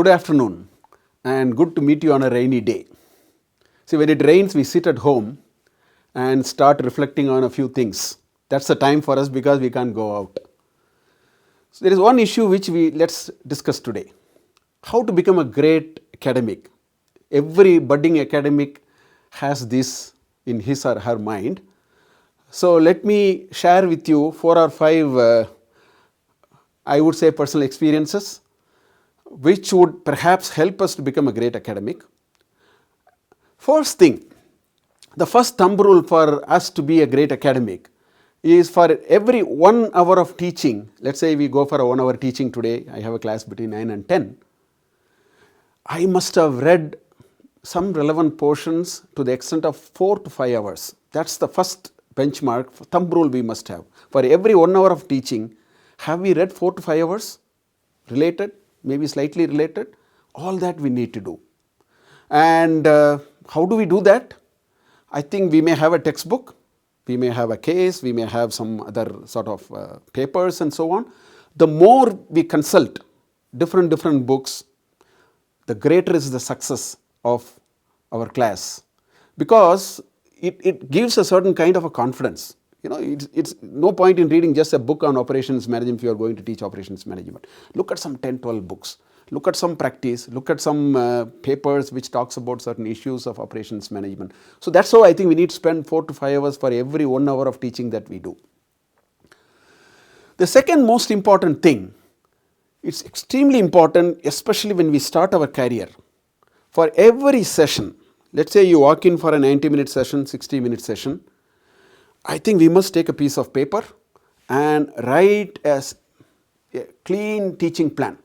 Good afternoon and good to meet you on a rainy day. See, when it rains, we sit at home and start reflecting on a few things. That's the time for us because we can't go out. So there is one issue which let's discuss today. How to become a great academic. Every budding academic has this in his or her mind. So let me share with you 4 or 5, I would say, personal experiences which would perhaps help us to become a great academic. First thing, the first thumb rule for us to be a great academic is for every 1 hour of teaching, let's say we go for a 1 hour teaching today, I have a class between 9 and 10, I must have read some relevant portions to the extent of 4 to 5 hours. That's the first benchmark, thumb rule we must have. For every 1 hour of teaching, have we read 4 to 5 hours related, maybe slightly related? All that we need to do. And how do we do that? I think we may have a textbook, we may have a case, we may have some other sort of papers and so on. The more we consult different books, the greater is the success of our class, because it gives a certain kind of a confidence. You know, it's no point in reading just a book on operations management if you are going to teach operations management. Look at some 10, 12 books. Look at some practice. Look at some papers which talks about certain issues of operations management. So that's how I think we need to spend 4 to 5 hours for every 1 hour of teaching that we do. The second most important thing, it's extremely important, especially when we start our career. For every session, let's say you walk in for a 90-minute session, 60-minute session, I think we must take a piece of paper and write a clean teaching plan.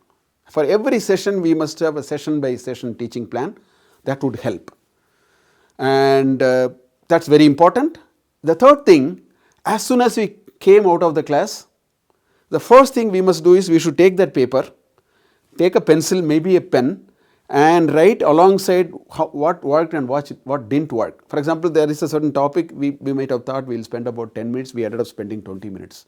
For every session, we must have a session by session teaching plan. That would help. And that's very important. The third thing, as soon as we came out of the class, the first thing we must do is we should take that paper, take a pencil, maybe a pen, and write alongside what worked and what didn't work. For example, there is a certain topic we might have thought we'll spend about 10 minutes, we ended up spending 20 minutes.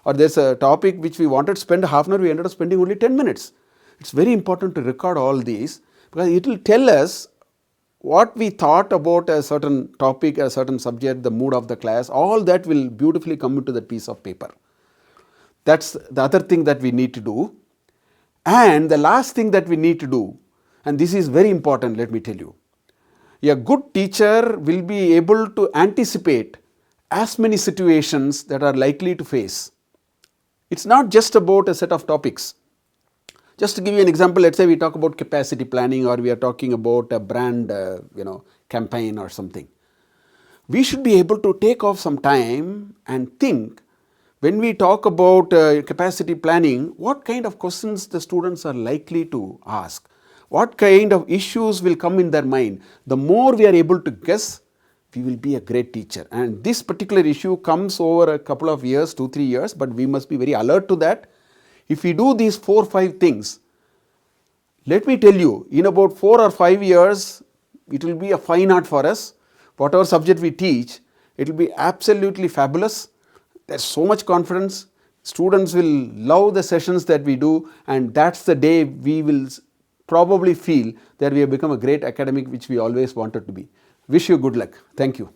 Or there's a topic which we wanted to spend half an hour, we ended up spending only 10 minutes. It's very important to record all these because it will tell us what we thought about a certain topic, a certain subject, the mood of the class, all that will beautifully come into that piece of paper. That's the other thing that we need to do. And the last thing that we need to do, and this is very important, let me tell you. A good teacher will be able to anticipate as many situations that are likely to face. It's not just about a set of topics. Just to give you an example, let's say we talk about capacity planning or we are talking about a brand campaign or something. We should be able to take off some time and think, when we talk about capacity planning, what kind of questions the students are likely to ask. What kind of issues will come in their mind? The more we are able to guess, we will be a great teacher. And this particular issue comes over a couple of years, 2-3 years, but we must be very alert to that. If we do these 4 or 5 things, let me tell you, in about 4 or 5 years, it will be a fine art for us. Whatever subject we teach, it will be absolutely fabulous. There's so much confidence. Students will love the sessions that we do, and that's the day we will probably feel that we have become a great academic which we always wanted to be. Wish you good luck. Thank you.